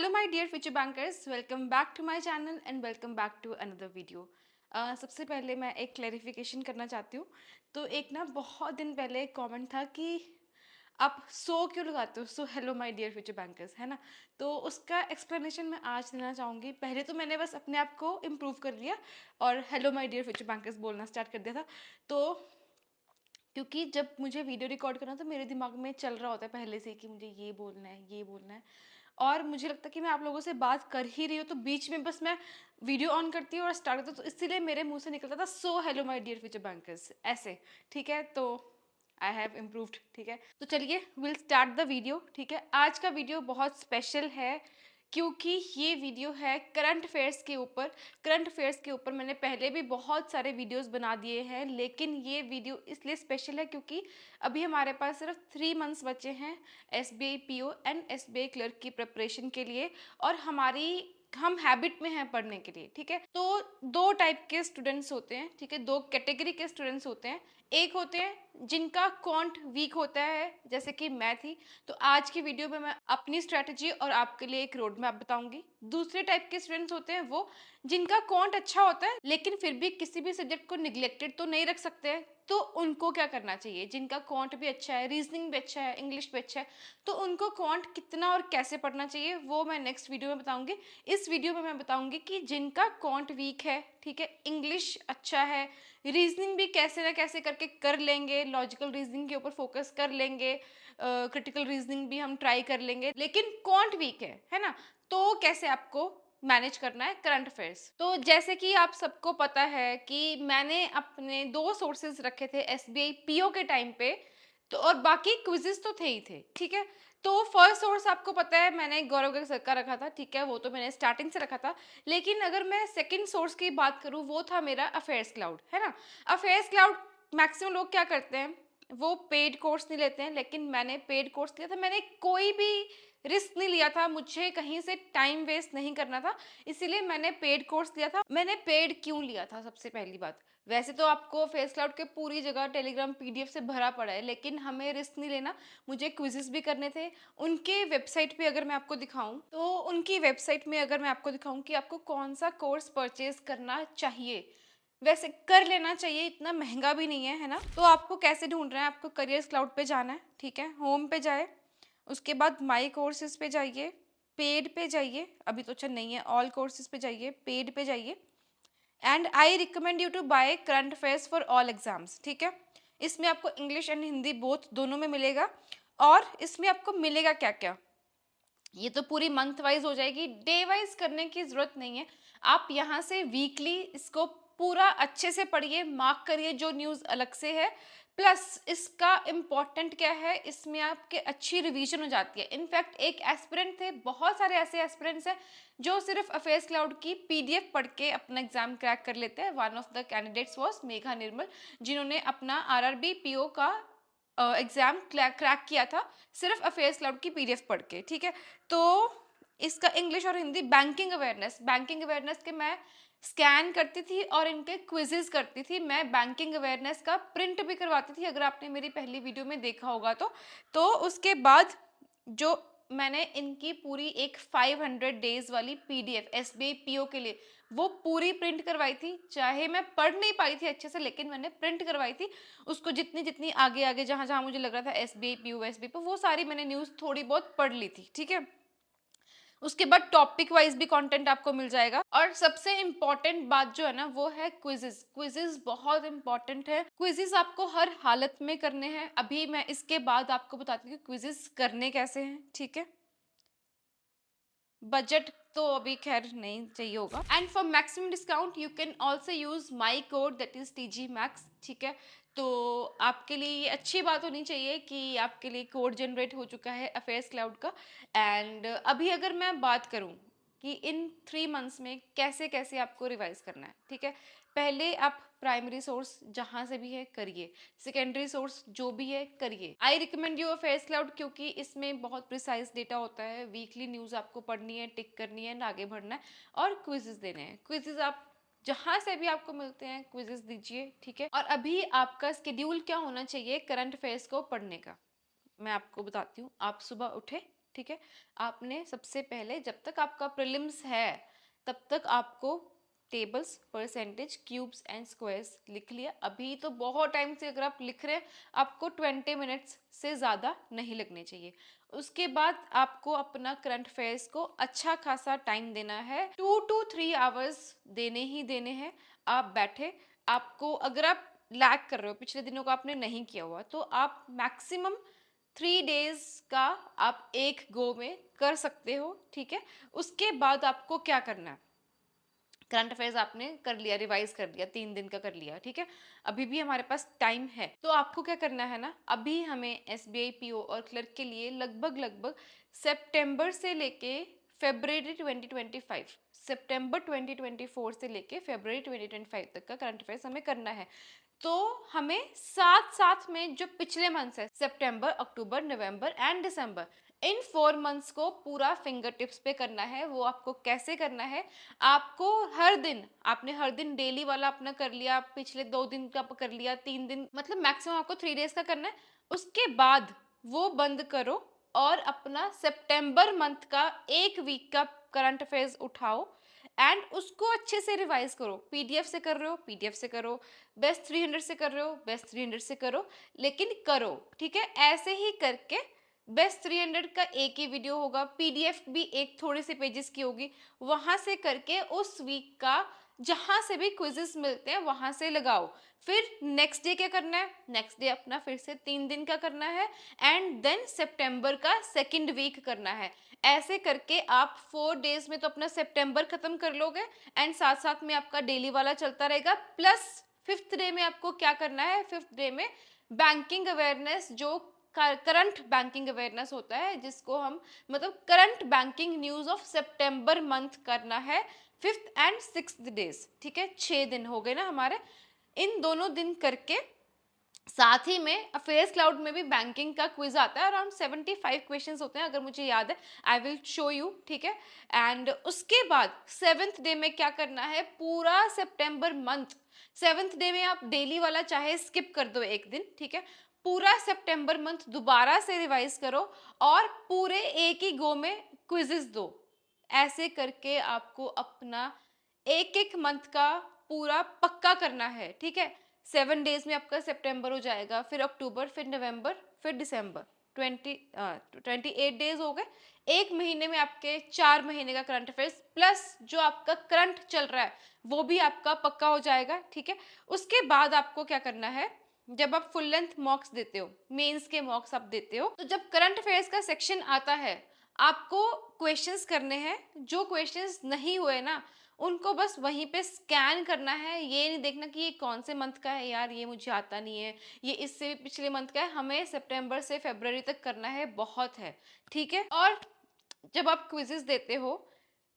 Hello my dear future bankers, welcome back to my channel and welcome back to another video. सबसे पहले मैं एक clarification करना चाहती हूँ। तो एक ना बहुत दिन पहले एक कमेंट था कि आप सो क्यों लगाते हो, so hello my dear future bankers, है ना। तो उसका एक्सप्लेनेशन मैं आज देना चाहूँगी। पहले तो मैंने बस अपने आप को इम्प्रूव कर लिया और hello my dear future bankers बोलना स्टार्ट कर दिया था। तो क्योंकि जब मुझे वीडियो रिकॉर्ड करना तो मेरे दिमाग में चल रहा होता है पहले से कि मुझे ये बोलना है, ये बोलना है। और मुझे लगता है कि मैं आप लोगों से बात कर ही रही हूँ तो बीच में बस मैं वीडियो ऑन करती हूँ और स्टार्ट करती हूँ, तो इसीलिए मेरे मुंह से निकलता था so hello my dear future bankers ऐसे। ठीक है, तो आई हैव इम्प्रूव्ड। ठीक है, तो चलिए विल स्टार्ट द वीडियो। ठीक है, आज का वीडियो बहुत स्पेशल है क्योंकि ये वीडियो है करंट अफेयर्स के ऊपर। करंट अफेयर्स के ऊपर मैंने पहले भी बहुत सारे वीडियोस बना दिए हैं, लेकिन ये वीडियो इसलिए स्पेशल है क्योंकि अभी हमारे पास सिर्फ 3 मंथ्स बचे हैं SBI PO and SBI clerk की प्रिपरेशन के लिए, और हम हैबिट में हैं पढ़ने के लिए। ठीक है, तो दो टाइप के स्टूडेंट्स होते हैं। ठीक है, दो कैटेगरी के स्टूडेंट्स होते हैं। एक होते हैं जिनका क्वांट वीक होता है, जैसे कि मैं थी। तो आज की वीडियो में मैं अपनी स्ट्रैटेजी और आपके लिए एक रोड मैप बताऊंगी। दूसरे टाइप के स्टूडेंट्स होते हैं वो जिनका क्वांट अच्छा होता है लेकिन फिर भी किसी भी सब्जेक्ट को निगलेक्टेड तो नहीं रख सकते हैं, तो उनको क्या करना चाहिए। जिनका क्वांट भी अच्छा है, रीजनिंग भी अच्छा है, इंग्लिश भी अच्छा है, तो उनको क्वांट कितना और कैसे पढ़ना चाहिए वो मैं नेक्स्ट वीडियो में बताऊंगी। इस वीडियो में मैं बताऊंगी कि जिनका क्वांट वीक है, ठीक है, इंग्लिश अच्छा है, रीजनिंग भी कैसे ना कैसे करके कर लेंगे, लॉजिकल रीजनिंग के ऊपर फोकस कर लेंगे, क्रिटिकल रीजनिंग भी हम ट्राई कर लेंगे, लेकिन क्वांट वीक है ना, तो कैसे आपको मैनेज करना है करंट अफेयर्स। तो जैसे कि आप सबको पता है कि मैंने अपने 2 सोर्सेज रखे थे SBI PO के टाइम पे, तो और बाकी क्विजेस तो थे ही थे। ठीक है, तो फर्स्ट सोर्स आपको पता है मैंने गौरव गर्ग सर का रखा था। ठीक है, वो तो मैंने स्टार्टिंग से रखा था। लेकिन अगर मैं सेकंड सोर्स की बात करूँ, वो था मेरा अफेयर्स क्लाउड, है ना। अफेयर्स क्लाउड मैक्सिमम लोग क्या करते हैं, वो पेड कोर्स नहीं लेते हैं, लेकिन मैंने पेड कोर्स लिया था। मैंने कोई भी रिस्क नहीं लिया था, मुझे कहीं से टाइम वेस्ट नहीं करना था, इसीलिए मैंने पेड कोर्स लिया था। मैंने पेड क्यों लिया था, सबसे पहली बात, वैसे तो आपको फेस क्लाउड के पूरी जगह टेलीग्राम PDF से भरा पड़ा है, लेकिन हमें रिस्क नहीं लेना, मुझे क्विजेस भी करने थे। उनके वेबसाइट पे अगर मैं आपको दिखाऊं, तो उनकी वेबसाइट में अगर मैं आपको दिखाऊं कि आपको कौन सा कोर्स परचेज करना चाहिए, वैसे कर लेना चाहिए, इतना महंगा भी नहीं है ना। तो आपको कैसे ढूंढना है, आपको करियर्स क्लाउड पे जाना है। ठीक है, होम पे जाए, उसके बाद माई कोर्सेज पे जाइए, पेड पे जाइए, अभी तो अच्छा नहीं है, ऑल कोर्सेज पे जाइए, पेड पे जाइए, and I recommend you to buy current affairs for all exams. ठीक है, इसमें आपको इंग्लिश एंड हिंदी बोथ दोनों में मिलेगा। और इसमें आपको मिलेगा क्या क्या, ये तो पूरी मंथ वाइज हो जाएगी, डे वाइज करने की जरूरत नहीं है। आप यहाँ से वीकली इसको पूरा अच्छे से पढ़िए, मार्क करिए जो न्यूज़ अलग से है। प्लस इसका इम्पॉर्टेंट क्या है, इसमें आपके अच्छी रिवीजन हो जाती है। इनफैक्ट एक एस्पिरेंट थे, बहुत सारे ऐसे एस्पिरेंट्स हैं जो सिर्फ अफेयर्स क्लाउड की PDF पढ़ के अपना एग्जाम क्रैक कर लेते हैं। One of the candidates was Megha Nirmal, जिन्होंने अपना RRB PO का एग्जाम क्रैक किया था सिर्फ अफेयर्स क्लाउड की PDF पढ़ के। ठीक है, तो इसका इंग्लिश और हिंदी बैंकिंग अवेयरनेस के मैं स्कैन करती थी और इनके क्विजेस करती थी। मैं बैंकिंग अवेयरनेस का प्रिंट भी करवाती थी, अगर आपने मेरी पहली वीडियो में देखा होगा तो उसके बाद जो मैंने इनकी पूरी एक 500 डेज वाली PDF SBI PO के लिए वो पूरी प्रिंट करवाई थी। चाहे मैं पढ़ नहीं पाई थी अच्छे से, लेकिन मैंने प्रिंट करवाई थी उसको, जितनी जितनी आगे आगे जहां जहां मुझे लग रहा था SBI PO SBI PO, वो सारी मैंने न्यूज़ थोड़ी बहुत पढ़ ली थी। ठीक है, उसके बाद टॉपिक वाइज भी कंटेंट आपको मिल जाएगा। और सबसे इंपॉर्टेंट बात जो है ना, वो है क्विजेस। क्विजेस बहुत इंपॉर्टेंट है, क्विजेस आपको हर हालत में करने हैं। अभी मैं इसके बाद आपको बताती हूँ क्विजेस करने कैसे हैं। ठीक है, बजट तो अभी खैर नहीं चाहिए होगा। And for maximum discount you can also use my code, that is TG Max। ठीक है, तो आपके लिए ये अच्छी बात होनी चाहिए कि आपके लिए कोड जनरेट हो चुका है अफेयर्स क्लाउड का। एंड अभी अगर मैं बात करूं कि इन 3 मंथ्स में कैसे कैसे आपको रिवाइज करना है, ठीक है, पहले आप प्राइमरी सोर्स जहां से भी है करिए, सेकेंडरी सोर्स जो भी है करिए। आई रिकमेंड यू अफेयर्स क्लाउड क्योंकि इसमें बहुत प्रिसाइज डेटा होता है, वीकली न्यूज़ आपको पढ़नी है, टिक करनी है, आगे बढ़ना है, और क्विजेस देने हैं। क्विजेस आप जहां से भी आपको मिलते हैं क्विजेस दीजिए। ठीक है, और अभी आपका स्केड्यूल क्या होना चाहिए करंट अफेयर्स को पढ़ने का, मैं आपको बताती हूँ। आप सुबह उठे, ठीक है। आपने सबसे पहले जब तक आपका प्रीलिम्स है तब तक आपको tables, percentage, cubes and squares लिख लिया। अभी तो बहुत टाइम से अगर आप लिख रहे हैं, आपको 20 मिनट्स से ज़्यादा नहीं लगने चाहिए। उसके बाद आपको अपना करंट अफेयर्स को अच्छा खासा टाइम देना है, 2 to 3 आवर्स देने ही देने हैं। आप बैठे, आपको अगर आप लैग कर रहे हो, पिछले दिनों का आपने नहीं किया हुआ, तो आप मैक्सिमम 3 डेज का आप एक गो में कर सकते हो, ठीक है। उसके बाद आपको क्या करना है, करंट अफेयर्स आपने कर लिया, रिवाइज कर लिया, 3 दिन का कर लिया, ठीक है। अभी भी हमारे पास टाइम है, तो आपको क्या करना है ना, अभी हमें एसबीआई पीओ और क्लर्क के लिए लगभग लगभग सितंबर से लेके फरवरी 2025, सितंबर 2024 से लेके फरवरी 2025 तक का करंट अफेयर्स हमें करना है। तो हमें साथ साथ में जो पिछले मंथ्स है, सितंबर, अक्टूबर, नवंबर एंड दिसंबर, इन 4 मंथ्स को पूरा फिंगर टिप्स पे करना है। वो आपको कैसे करना है, आपको हर दिन, आपने हर दिन डेली वाला अपना कर लिया, पिछले 2 दिन का कर लिया, 3 दिन, मतलब मैक्सिमम आपको 3 डेज का करना है। उसके बाद वो बंद करो और अपना सितंबर मंथ का एक वीक का करंट अफेयर्स उठाओ एंड उसको अच्छे से रिवाइज करो। पीडीएफ से कर रहे हो, पीडीएफ से करो, बेस्ट 300 से कर रहे हो, बेस्ट 300 से करो, लेकिन करो, ठीक है। ऐसे ही करके बेस्ट 300 का एक ही वीडियो होगा, पीडीएफ भी एक थोड़े से पेजेस की होगी, वहां से करके उस वीक का जहां से भी क्विजेस मिलते हैं वहां से लगाओ। फिर नेक्स्ट डे क्या करना है, नेक्स्ट डे अपना फिर से 3 दिन का करना है एंड देन सितंबर का सेकंड वीक करना है। ऐसे करके आप 4 डेज में तो अपना सितंबर खत्म कर लोगे एंड साथ साथ में आपका डेली वाला चलता रहेगा। प्लस 5th डे में आपको क्या करना है, 5th डे में बैंकिंग अवेयरनेस, जो करंट बैंकिंग अवेयरनेस होता है, जिसको हम मतलब current banking news of September month करना है, 5th एंड 6th डेज, ठीक है। 6 दिन हो गए ना हमारे। इन दोनों दिन करके साथ ही में अफेयर्स क्लाउड में भी बैंकिंग का क्विज आता है, अराउंड 75 क्वेश्चंस होते हैं अगर मुझे याद है, आई विल शो यू, ठीक है। एंड उसके बाद 7th डे में क्या करना है, पूरा सितंबर मंथ, 7th डे में आप डेली वाला चाहे स्किप कर दो एक दिन, ठीक है। पूरा सितंबर मंथ दोबारा से रिवाइज करो और पूरे एक ही गो में क्विजेस दो। ऐसे करके आपको अपना एक एक मंथ का पूरा पक्का करना है, ठीक है। 7 डेज में आपका सितंबर हो जाएगा, फिर अक्टूबर, फिर नवंबर, फिर दिसंबर, 28 डेज हो गए। एक महीने में आपके 4 महीने का करंट अफेयर्स प्लस जो आपका करंट चल रहा है वो भी आपका पक्का हो जाएगा, ठीक है। उसके बाद आपको क्या करना है, जब आप फुल लेंथ मॉक्स देते हो, मेंस के मॉक्स आप देते हो, तो जब करंट अफेयर्स का सेक्शन आता है, आपको क्वेश्चंस करने हैं। जो क्वेश्चंस नहीं हुए ना, उनको बस वहीं पे स्कैन करना है। ये नहीं देखना कि ये कौन से मंथ का है, यार ये मुझे आता नहीं है, ये इससे भी पिछले मंथ का है। हमें सितंबर से फरवरी तक करना है, बहुत है, ठीक है। और जब आप क्विजेस देते हो,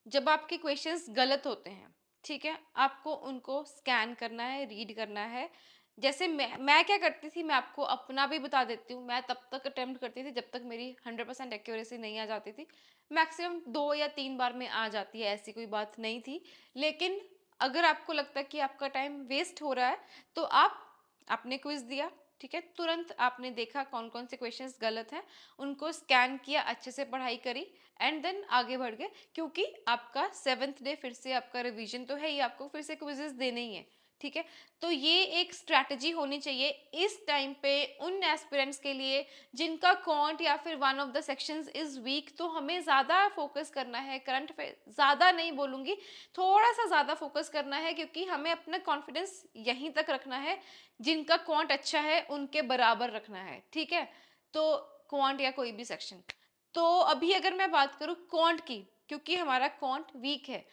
जब आपके क्वेश्चंस गलत होते हैं, ठीक है, आपको उनको स्कैन करना है, रीड करना है। जैसे मैं क्या करती थी, मैं आपको अपना भी बता देती हूँ। मैं तब तक अटेम्प्ट करती थी जब तक मेरी 100% एक्यूरेसी नहीं आ जाती थी। मैक्सिमम 2 या 3 बार में आ जाती है, ऐसी कोई बात नहीं थी। लेकिन अगर आपको लगता है कि आपका टाइम वेस्ट हो रहा है, तो आपने क्विज दिया, ठीक है, तुरंत आपने देखा कौन कौन से क्वेश्चंस गलत हैं, उनको स्कैन किया, अच्छे से पढ़ाई करी एंड देन आगे बढ़ गए। क्योंकि आपका 7th डे फिर से आपका रिवीजन तो है ही, आपको फिर से क्विजेस देने ही है, ठीक है। तो ये एक स्ट्रैटेजी होनी चाहिए इस टाइम पे उन एस्पिरेंट्स के लिए जिनका क्वांट या फिर one of the sections is weak. तो हमें ज़्यादा फोकस करना है करंट पे, ज़्यादा नहीं बोलूँगी, थोड़ा सा ज़्यादा फोकस करना है, क्योंकि हमें अपना कॉन्फिडेंस यहीं तक रखना है। जिनका क्वांट अच्छा है उनके बराबर रखना है, ठीक है। तो क्वांट या कोई भी सेक्शन, तो अभी अगर मैं बात करूँ क्वांट की, क्योंकि हमारा क्वांट वीक है,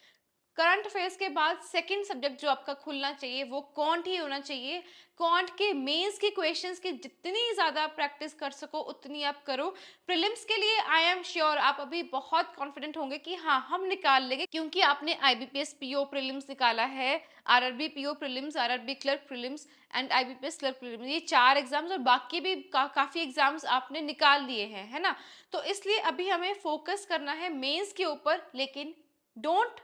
करंट अफेयर्स के बाद सेकंड सब्जेक्ट जो आपका खुलना चाहिए वो क्वांट ही होना चाहिए। क्वांट के मेंस के क्वेश्चंस की जितनी ज़्यादा प्रैक्टिस कर सको उतनी आप करो। प्रीलिम्स के लिए आई एम श्योर आप अभी बहुत कॉन्फिडेंट होंगे कि हाँ हम निकाल लेंगे, क्योंकि आपने आईबीपीएस पीओ प्रीलिम्स निकाला है, RRB PO prelims, RRB clerk prelims and IBPS clerk prelims, ये 4 एग्जाम्स और बाकी भी काफ़ी एग्जाम्स आपने निकाल लिए हैं, है ना। तो इसलिए अभी हमें फोकस करना है मेंस के ऊपर, लेकिन don't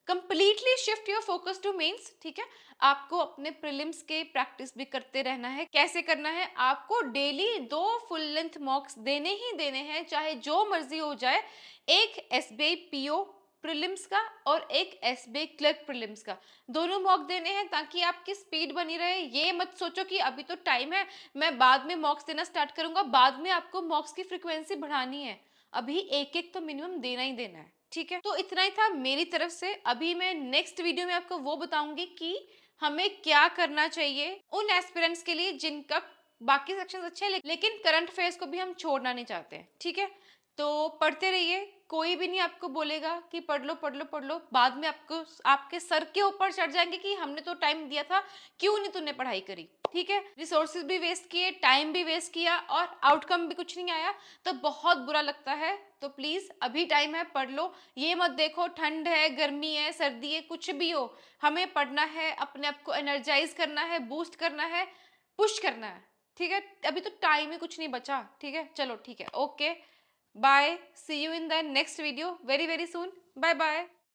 completely shift your focus to mains, ठीक है। आपको अपने प्रीलिम्स के प्रैक्टिस भी करते रहना है। कैसे करना है? आपको डेली 2 फुल लेंथ मॉक्स देने ही देने हैं, चाहे जो मर्जी हो जाए। एक एसबीआई पीओ प्रीलिम्स का और एक एसबीआई क्लर्क प्रीलिम्स का, दोनों मॉक देने हैं ताकि आपकी स्पीड बनी रहे। ये मत सोचो कि अभी तो टाइम है, मैं बाद में मॉक्स देना स्टार्ट करूंगा। बाद में आपको मॉक्स की फ्रीक्वेंसी बढ़ानी है, अभी एक एक तो मिनिमम देना ही देना है, ठीक है। तो इतना ही था मेरी तरफ से। अभी मैं नेक्स्ट वीडियो में आपको वो बताऊंगी कि हमें क्या करना चाहिए उन एस्पिरेंट्स के लिए जिनका बाकी सेक्शंस अच्छे हैं लेकिन करंट अफेयर्स को भी हम छोड़ना नहीं चाहते हैं, ठीक है। तो पढ़ते रहिए, कोई भी नहीं आपको बोलेगा कि पढ़ लो पढ़ लो पढ़ लो। बाद में आपको आपके सर के ऊपर चढ़ जाएंगे कि हमने तो टाइम दिया था, क्यों नहीं तूने पढ़ाई करी, ठीक है। रिसोर्सेज भी वेस्ट किए, टाइम भी वेस्ट किया और आउटकम भी कुछ नहीं आया, तो बहुत बुरा लगता है। तो प्लीज अभी टाइम है, पढ़ लो। ये मत देखो ठंड है, गर्मी है, सर्दी है, कुछ भी हो, हमें पढ़ना है, अपने आप को एनर्जाइज करना है, बूस्ट करना है, पुश करना है, ठीक है। अभी तो टाइम ही कुछ नहीं बचा, ठीक है। चलो ठीक है, okay, bye, see you in the next video very very soon, bye bye.